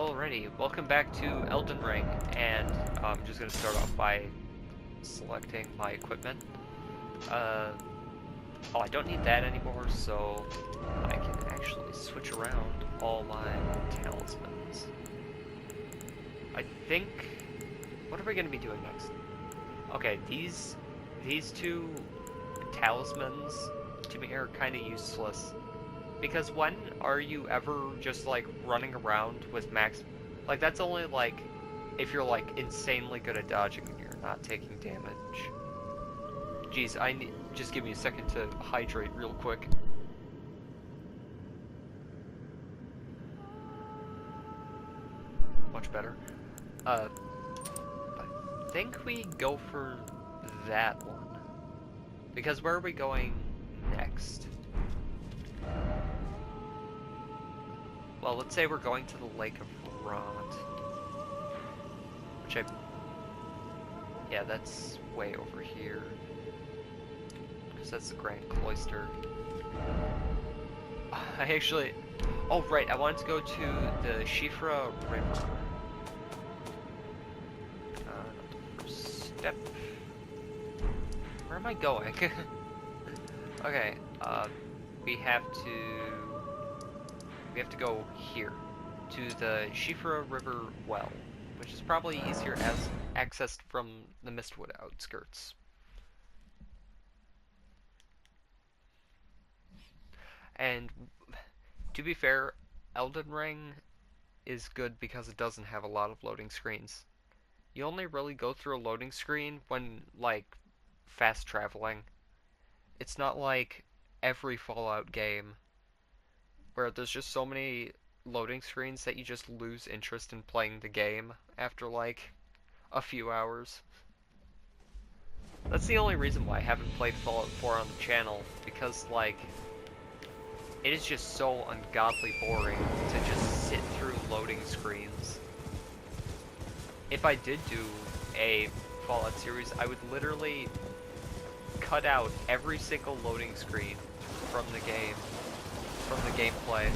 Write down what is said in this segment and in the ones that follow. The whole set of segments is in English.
Alrighty, welcome back to Elden Ring, and I'm just going to start off by selecting my equipment. Oh, I don't need that anymore, so I can actually switch around all my talismans. I think... what are we going to be doing next? Okay, these two talismans to me are kind of useless. Because when are you ever just, like, running around with max... like, that's only, like, if you're, like, insanely good at dodging and you're not taking damage. Jeez, I need... just give me a second to hydrate real quick. Much better. I think we go for that one. Because where are we going next? Well, let's say we're going to the Lake of Rot. Which yeah, that's way over here. Because that's the Grand Cloister. I actually... oh, right, I wanted to go to the Siofra River. First step... where am I going? Okay, we have to go here, to the Siofra River well, which is probably easier as accessed from the Mistwood outskirts. And to be fair, Elden Ring is good because it doesn't have a lot of loading screens. You only really go through a loading screen when, like, fast traveling. It's not like every Fallout game where there's just so many loading screens that you just lose interest in playing the game after, like, a few hours. That's the only reason why I haven't played Fallout 4 on the channel, because, like, it is just so ungodly boring to just sit through loading screens. If I did do a Fallout series, I would literally cut out every single loading screen from the game. From the gameplay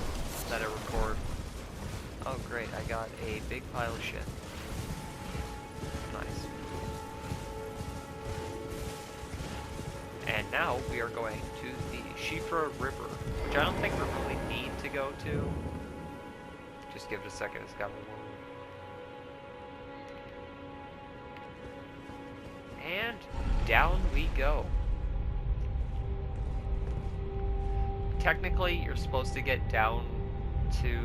that I record. Oh great, I got a big pile of shit. Nice. And now we are going to the Siofra River, which I don't think we really need to go to. Just give it a second, it's got to load. And down we go. Technically, you're supposed to get down to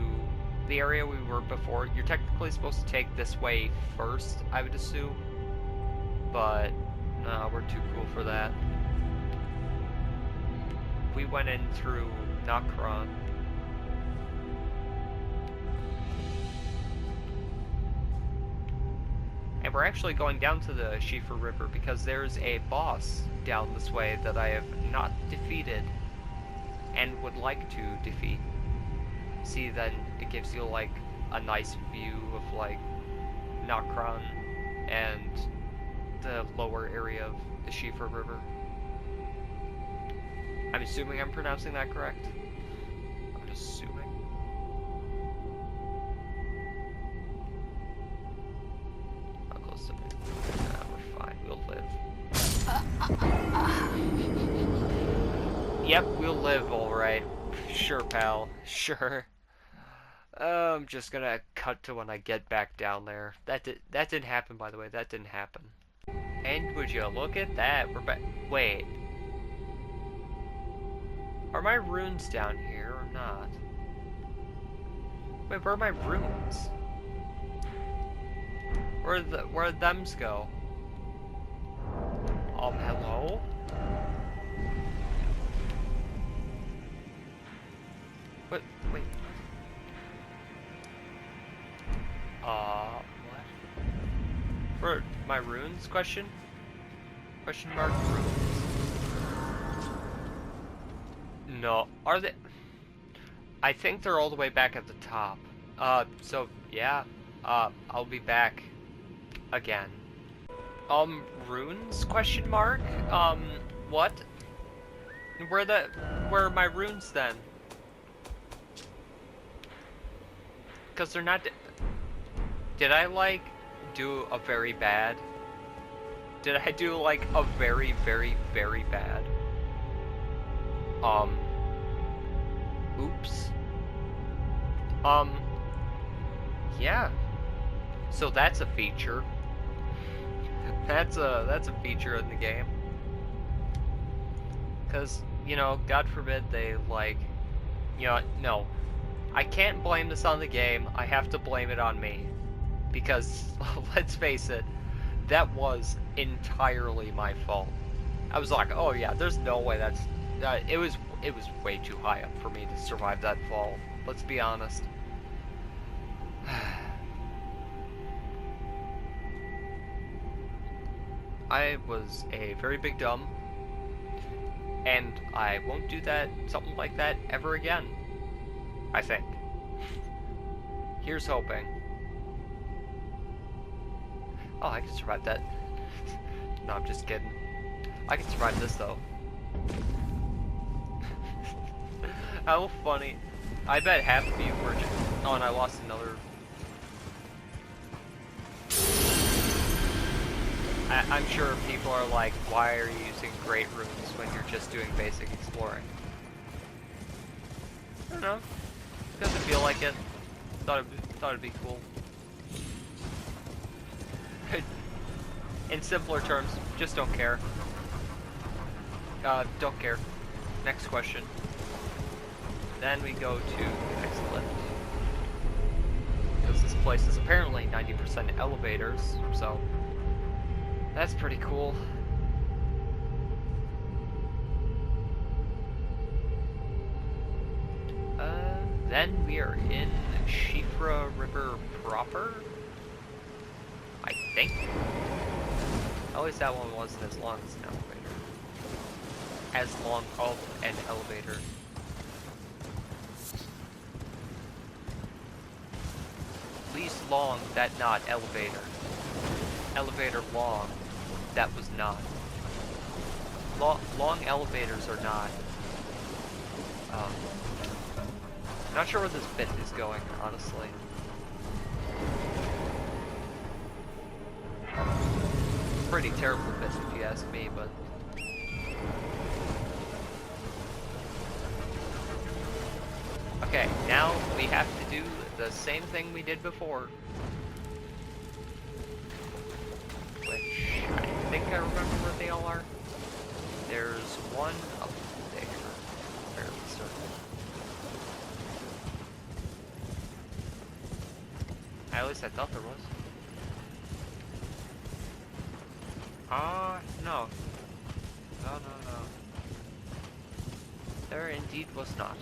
the area we were before. You're technically supposed to take this way first, I would assume. But, no, we're too cool for that. We went in through Nokron. And we're actually going down to the Siofra River because there's a boss down this way that I have not defeated and would like to defeat. See, then it gives you, like, a nice view of, like, Nokron and the lower area of the Siofra River. I'm assuming I'm pronouncing that correct. I'm assuming. How close to me? Nah, we're fine. We'll live. Yep, we'll live, alright. Sure, pal. Sure. I'm just gonna cut to when I get back down there. That didn't happen, by the way. That didn't happen. And would you look at that? We're back. Wait. Are my runes down here or not? Wait, where are my runes? Where'd thems go? Hello? What? Wait. What? For my runes? Question mark runes. No. Are they? I think they're all the way back at the top. So, yeah. I'll be back again. Runes? Question mark? What? Where are my runes then? Because they're not... Did I, like, do a very bad? Did I do, like, a very, very, very bad? Oops. Yeah. So that's a feature. That's a feature in the game. Because, you know, God forbid they, like... You know, no. I can't blame this on the game. I have to blame it on me. Because, let's face it, that was entirely my fault. I was like, oh yeah, there's no way that's... it was way too high up for me to survive that fall. Let's be honest. I was a very big dumb. And I won't do something like that ever again. I think. Here's hoping. Oh, I can survive that. No, I'm just kidding. I can survive this, though. How funny. I bet half of you were just... Oh, and I lost another... I'm sure people are like, why are you using great runes when you're just doing basic exploring? I don't know. Doesn't feel like it. Thought it'd be cool. In simpler terms, just don't care. Don't care. Next question. Then we go to the next lift. Because this place is apparently 90% elevators, so that's pretty cool. Then we are in Siofra River proper, I think. At least that one wasn't as long as an elevator. As long of an elevator. Least long, that not elevator. Elevator long, that was not. Long elevators are not. Not sure where this bit is going, honestly. Pretty terrible bit if you ask me, but... Okay, now we have to do the same thing we did before. Which, I think I remember where they all are. There's one up there, fairly certain. At least I thought there was. No. No. There indeed was not.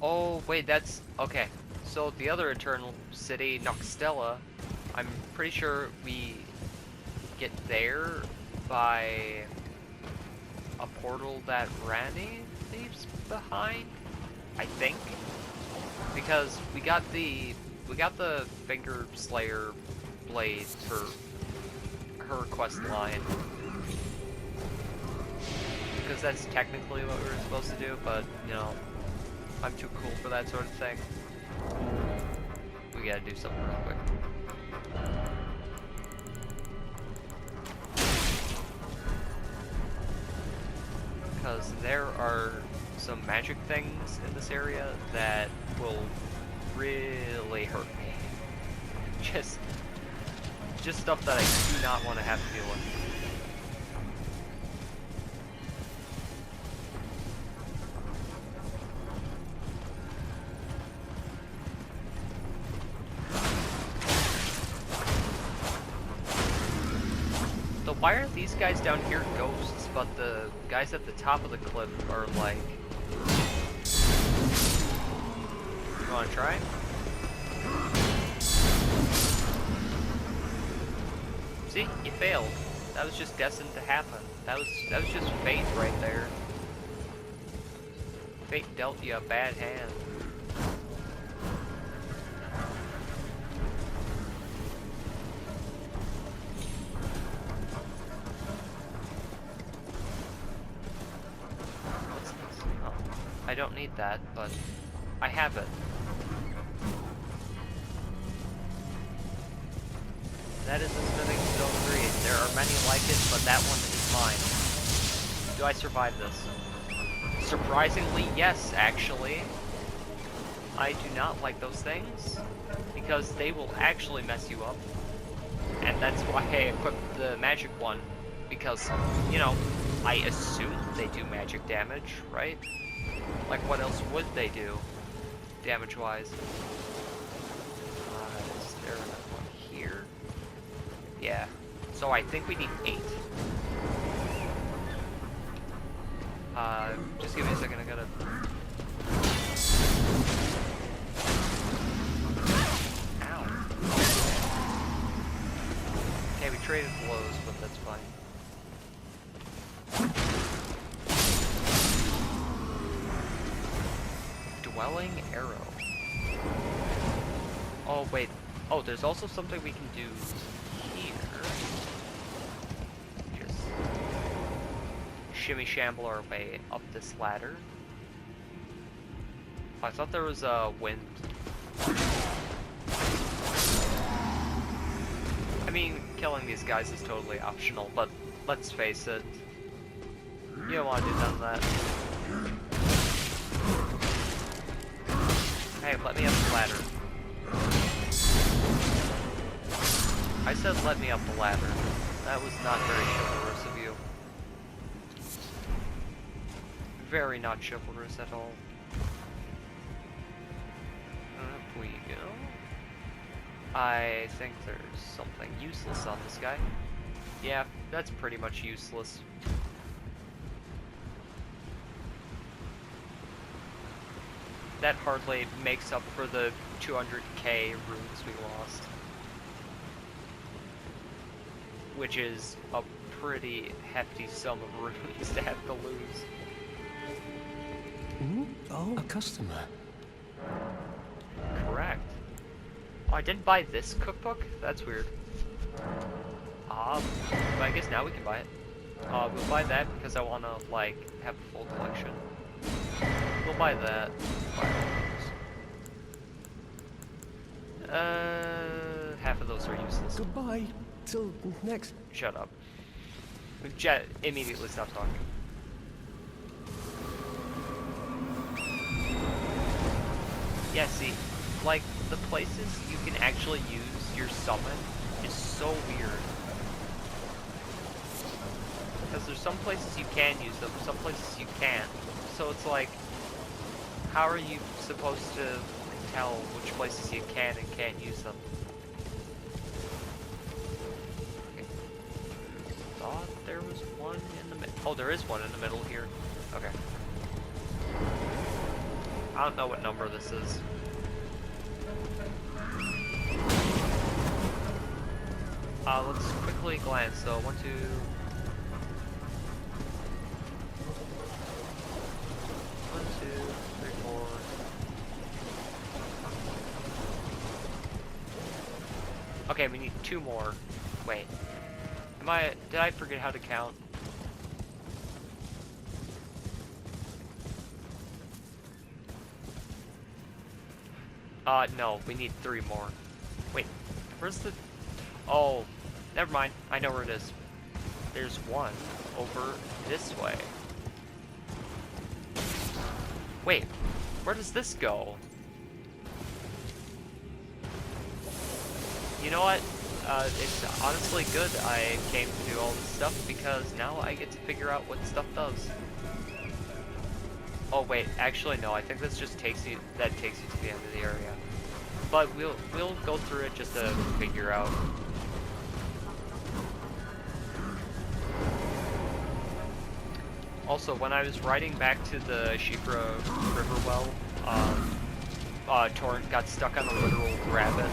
Oh, wait, that's... Okay. So, the other Eternal City, Noxtella, I'm pretty sure we get there by a portal that Randy leaves behind, I think. Because we got the Finger Slayer blade for her quest line. Because that's technically what we were supposed to do, but, you know, I'm too cool for that sort of thing. We gotta do something real quick. Because there are some magic things in this area that will really hurt me. Just stuff that I do not want to have to deal with. So why aren't these guys down here ghosts, but the guys at the top of the cliff are like... You wanna try? See? You failed. That was just destined to happen. That was just fate right there. Fate dealt you a bad hand. What's this? Oh, I don't need that, but I have it. That is a smithing stone breed. There are many like it, but that one is mine. Do I survive this? Surprisingly, yes, actually. I do not like those things, because they will actually mess you up. And that's why I equipped the magic one, because, you know, I assume they do magic damage, right? Like, what else would they do, damage-wise? Is there another one here? Yeah. So I think we need 8. Just give me a second, I gotta... Ow. Okay, we traded blows, but that's fine. Dwelling arrow. Oh, wait. Oh, there's also something we can do here. Just shimmy shamble our way up this ladder. I thought there was a wind. I mean, killing these guys is totally optional, but let's face it. You don't want to do none of that. Hey, let me up the ladder. I said let me up the ladder. That was not very chivalrous of you. Very not chivalrous at all. Up we go. I think there's something useless on this guy. Yeah, that's pretty much useless. That hardly makes up for the 200k runes we lost. Which is a pretty hefty sum of runes to have to lose. Oh, a customer. Correct. Oh, I didn't buy this cookbook? That's weird. But I guess now we can buy it. We'll buy that because I want to, like, have a full collection. We'll buy that. Half of those are useless. Goodbye. Till next. Shut up. Jet immediately stop talking. Yeah, see, like, the places you can actually use your summon is so weird. Because there's some places you can use them, some places you can't. So it's like, how are you supposed to tell which places you can and can't use them? Okay. Thought there was one in the middle. Oh, there is one in the middle here. Okay. I don't know what number this is. Let's quickly glance. So, 1, 2... Okay, we need 2 more. Wait. Did I forget how to count? No, we need 3 more. Wait, where's the... Oh, never mind. I know where it is. There's one over this way. Wait, where does this go? You know what? It's honestly good I came to do all this stuff because now I get to figure out what stuff does. Oh wait, actually no, I think this just takes you to the end of the area. But we'll go through it just to figure out. Also, when I was riding back to the Siofra river well, Torrent got stuck on a literal rabbit.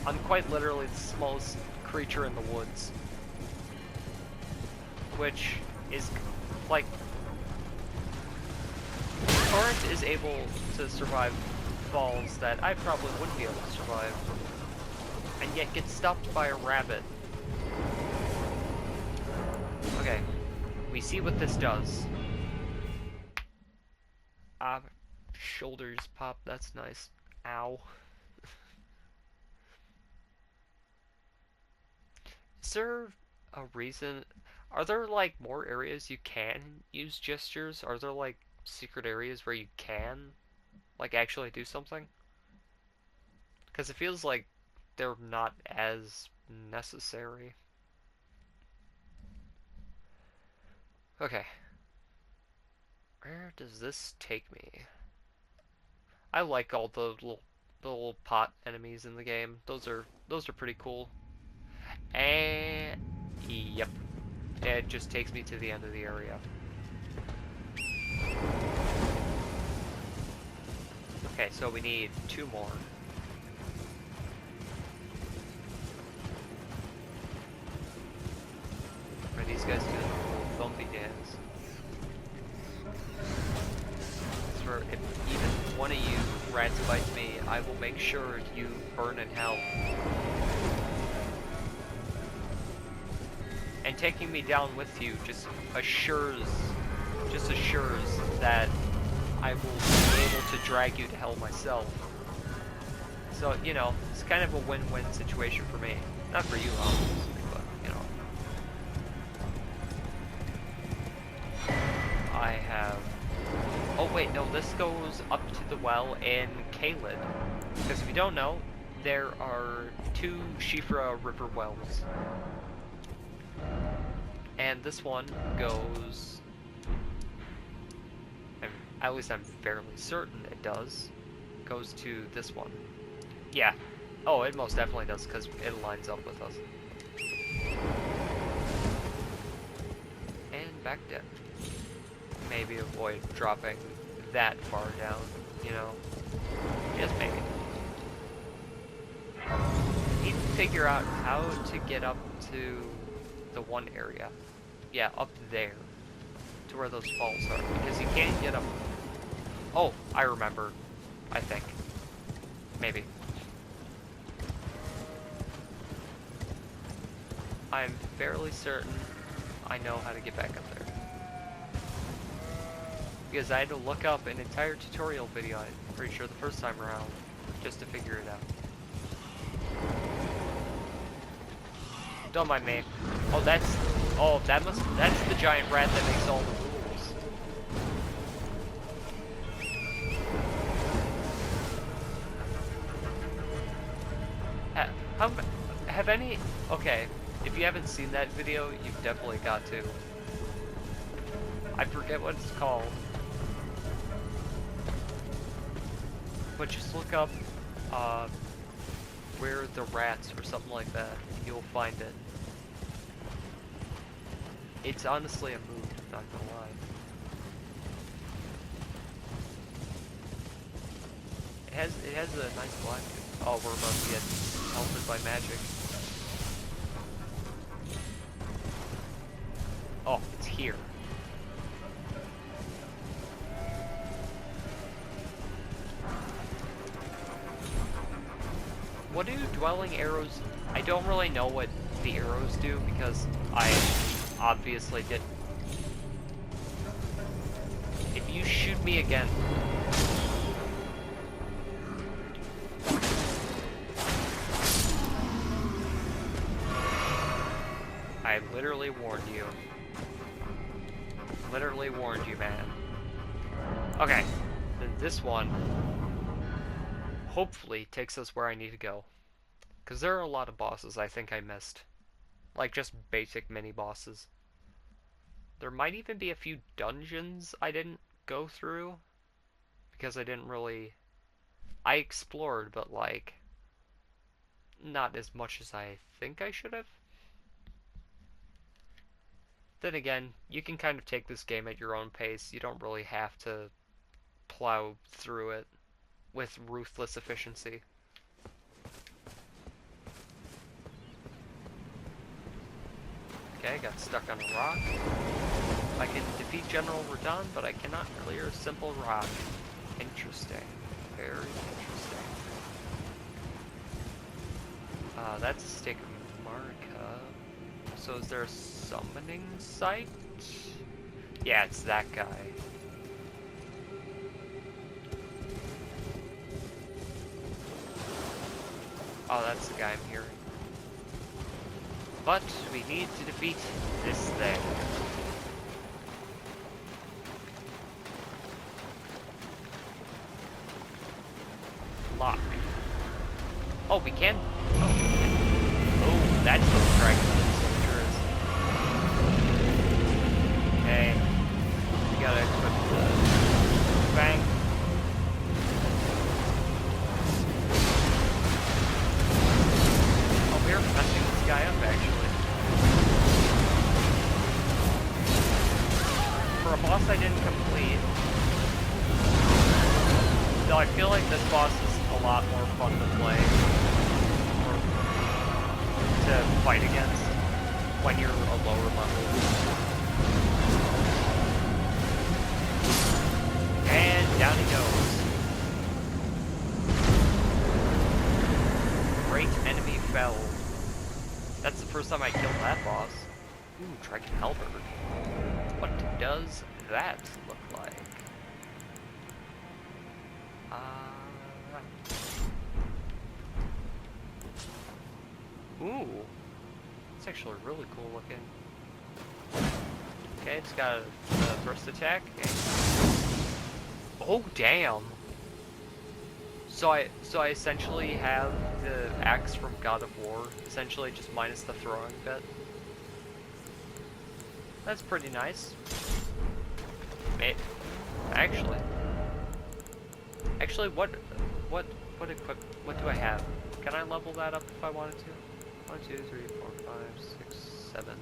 I'm quite literally the smallest creature in the woods. Which is, like... Torrent is able to survive falls that I probably wouldn't be able to survive. And yet get stopped by a rabbit. Okay. We see what this does. Ah, shoulders pop, that's nice. Ow. Is there a reason? Are there like more areas you can use gestures? Are there like secret areas where you can like actually do something? Because it feels like they're not as necessary. Okay. Where does this take me? I like all the little pot enemies in the game. Those are pretty cool. And yep. It just takes me to the end of the area. Okay, so we need 2 more. Are these guys doing a little bumpy dance? For if even one of you rats bites me, I will make sure you burn in hell. And taking me down with you just assures that I will be able to drag you to hell myself. So, you know, it's kind of a win-win situation for me. Not for you, obviously, but, you know. I have... Oh, wait, no, this goes up to the well in Caelid. Because if you don't know, there are 2 Siofra River wells. And this one goes... at least I'm fairly certain it does. Goes to this one. Yeah. Oh, it most definitely does, because it lines up with us. And back down. Maybe avoid dropping that far down, you know. Just maybe. Need to figure out how to get up to the one area. Yeah, up there. To where those falls are. Because you can't get up... Oh, I remember. I think. Maybe. I'm fairly certain I know how to get back up there. Because I had to look up an entire tutorial video, I'm pretty sure the first time around, just to figure it out. Don't mind me. Oh, that's the giant rat that makes all the rules. Have any... Okay, if you haven't seen that video, you've definitely got to. I forget what it's called. But just look up, where the rats or something like that. You'll find it. It's honestly a mood, not gonna lie. It has a nice black. Oh, we're about to get pelted by magic. Oh, it's here. What do dwelling arrows... I don't really know what the arrows do because I obviously didn't. If you shoot me again... I literally warned you. Literally warned you, man. Okay, then this one hopefully takes us where I need to go. Because there are a lot of bosses I think I missed. Like just basic mini bosses. There might even be a few dungeons I didn't go through. Because I didn't really... I explored, but like... not as much as I think I should have. Then again, you can kind of take this game at your own pace. You don't really have to plow through it with ruthless efficiency. Okay, I got stuck on a rock. I can defeat General Radon, but I cannot clear a simple rock. Interesting. Very interesting. That's a stake of Marca. So is there a summoning site? Yeah, it's that guy. Oh, that's the guy I'm hearing. But we need to defeat this thing. Lock. Oh, we can. Oh, that's what the dragon soldier is. Okay. We gotta equip the bang. Oh, we're messing this guy up actually. For a boss I didn't complete. Though I feel like this boss is a lot more fun to play. Or to fight against when you're a lower level. And down he goes. Great enemy fell. That's the first time I killed that boss. Ooh, Dragon Halberd. What does that look like? Ooh. It's actually really cool looking. Okay, it's got a thrust attack. Okay. Oh, damn. So I essentially have the axe from God of War, essentially just minus the throwing bit. That's pretty nice. Actually, what do I have? Can I level that up if I wanted to? 1, 2, 3, 4, 5, 6, 7.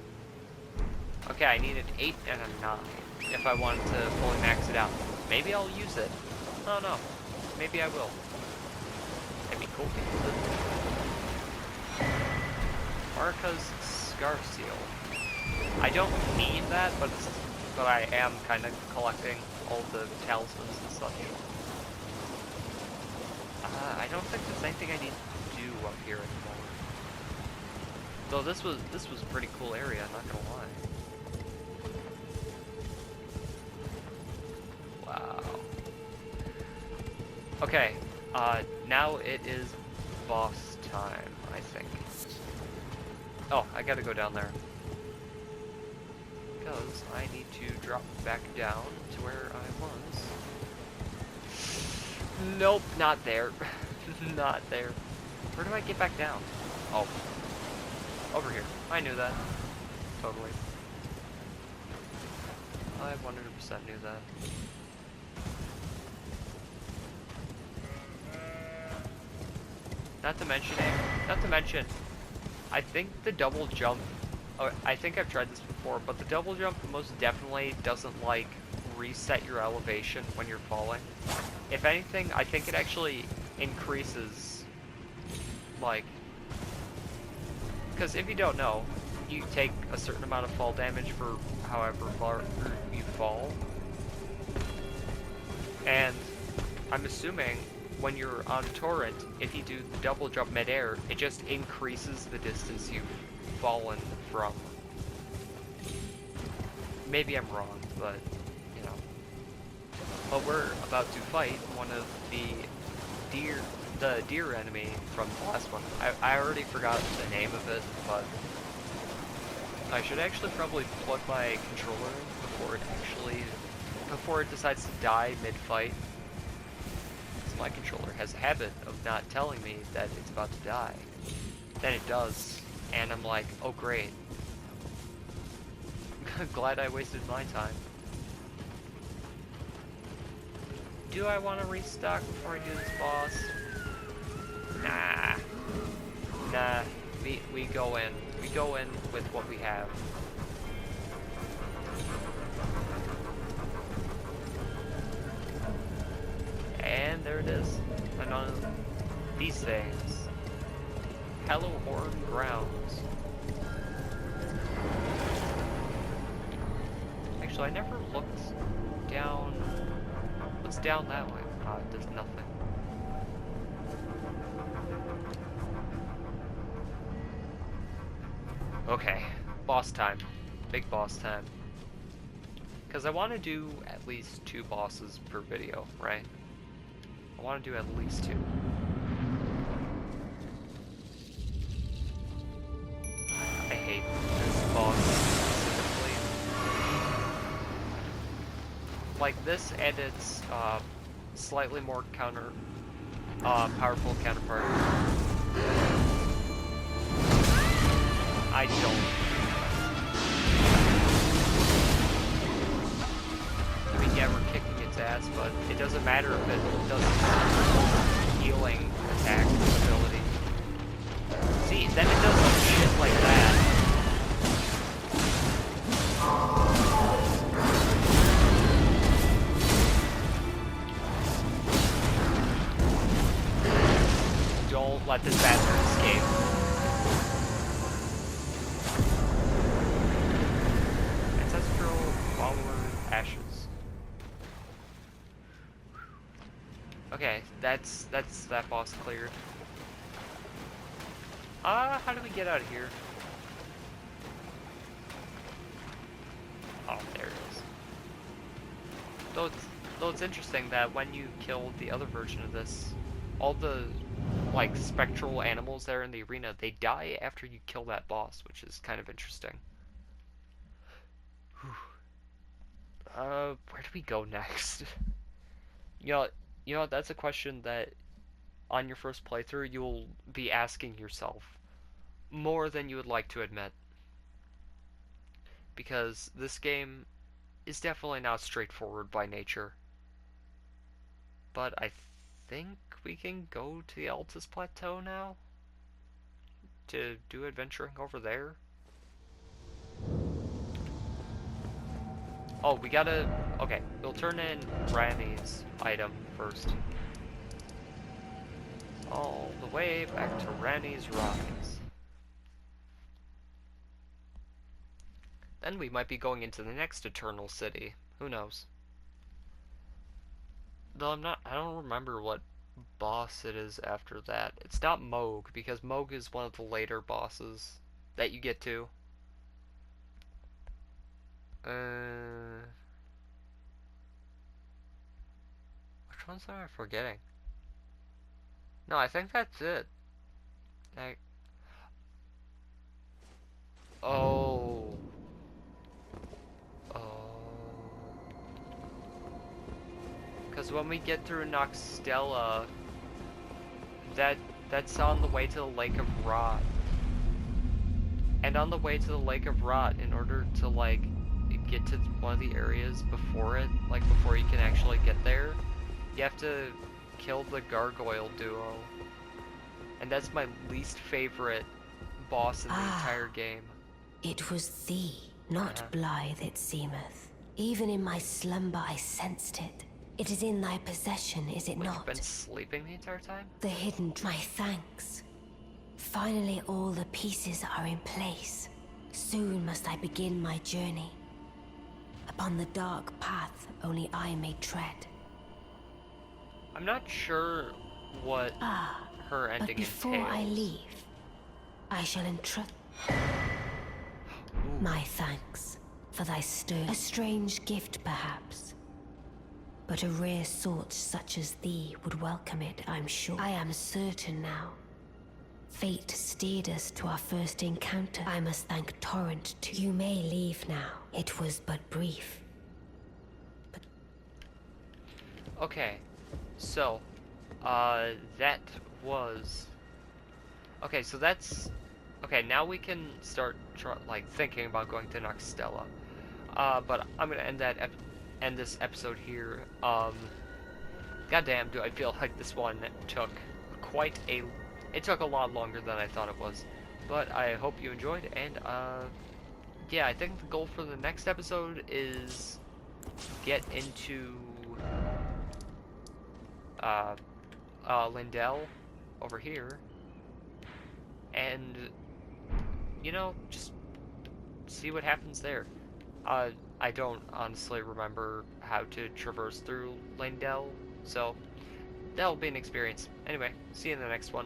Okay, I need an 8 and a 9 if I wanted to fully max it out. Maybe I'll use it. I don't know. Maybe I will. That'd be cool to use it. Marika's Scarf Seal. I don't need that, but I am kind of collecting all the talismans and such. I don't think there's anything I need to do up here anymore. Though this was a pretty cool area, I'm not gonna lie. Wow. Okay, now it is boss time, I think. Oh, I gotta go down there. Because I need to drop back down to where I was. Nope, not there. Not there. Where do I get back down? Oh. Over here. I knew that. Totally. I 100% knew that. Not to mention, I think the double jump, I think I've tried this before, but the double jump most definitely doesn't, like, reset your elevation when you're falling. If anything, I think it actually increases, like, because if you don't know, you take a certain amount of fall damage for however far you fall. And I'm assuming when you're on torrent, if you do the double jump midair, it just increases the distance you've fallen from. Maybe I'm wrong, but, you know. But we're about to fight one of the deer enemy from the last one. I already forgot the name of it, but I should actually probably plug my controller in before it decides to die mid-fight. Because my controller has a habit of not telling me that it's about to die. Then it does, and I'm like, oh great. Glad I wasted my time. Do I want to restock before I do this boss? Nah. Nah. We go in. We go in with what we have. And there it is. Another these things. Hello Horn Grounds. Actually, I never looked down. What's down that way? There's nothing. Okay, boss time. Big boss time. Because I want to do at least 2 bosses per video, right? I want to do at least 2. hate this boss specifically. Like this and its slightly more powerful counterpart. I don't. I mean, yeah, we're kicking its ass, but it doesn't matter if it doesn't healing attack ability. See, then it does some shit like that. Don't let this bastard escape. Ancestral follower ashes. Okay, that's that boss cleared. How do we get out of here? Oh, there it is. Though it's interesting that when you kill the other version of this, all the like spectral animals there in the arena, they die after you kill that boss, which is kind of interesting. Where do we go next? You know, that's a question that on your first playthrough you'll be asking yourself more than you would like to admit. Because this game is definitely not straightforward by nature. But I think we can go to the Altus Plateau now to do adventuring over there. Oh, we gotta... Okay, we'll turn in Ranny's item first. All the way back to Ranny's Rise. Then we might be going into the next Eternal City. Who knows? Though I don't remember what boss it is after that. It's not Moog, because Moog is one of the later bosses that you get to. Which ones am I forgetting? No, I think that's it. Oh. Because when we get through Noxtella, that's on the way to the Lake of Rot. And on the way to the Lake of Rot, in order to, like, get to one of the areas before it, like, before you can actually get there, you have to kill the Gargoyle duo. And that's my least favorite boss in the entire game. It was thee, not blithe it seemeth. Even in my slumber I sensed it. It is in thy possession, is it not? You've been sleeping the entire time? The hidden... My thanks. Finally all the pieces are in place. Soon must I begin my journey. Upon the dark path only I may tread. I'm not sure what her ending but before entails. I leave, I shall entrust... My thanks for thy stir. A strange gift, perhaps. But a rare sort such as thee would welcome it, I'm sure. I am certain now. Fate steered us to our first encounter. I must thank Torrent too. You may leave now. It was but brief. But... Okay, so, that was... Okay, so that's... Okay, now we can start, thinking about going to Noxtella. But I'm gonna end this episode here. Goddamn, do I feel like this one took it took a lot longer than I thought it was. But I hope you enjoyed, and, yeah, I think the goal for the next episode is get into, Lindell over here, and, you know, just see what happens there. I don't honestly remember how to traverse through Lindell, so that'll be an experience. Anyway, see you in the next one.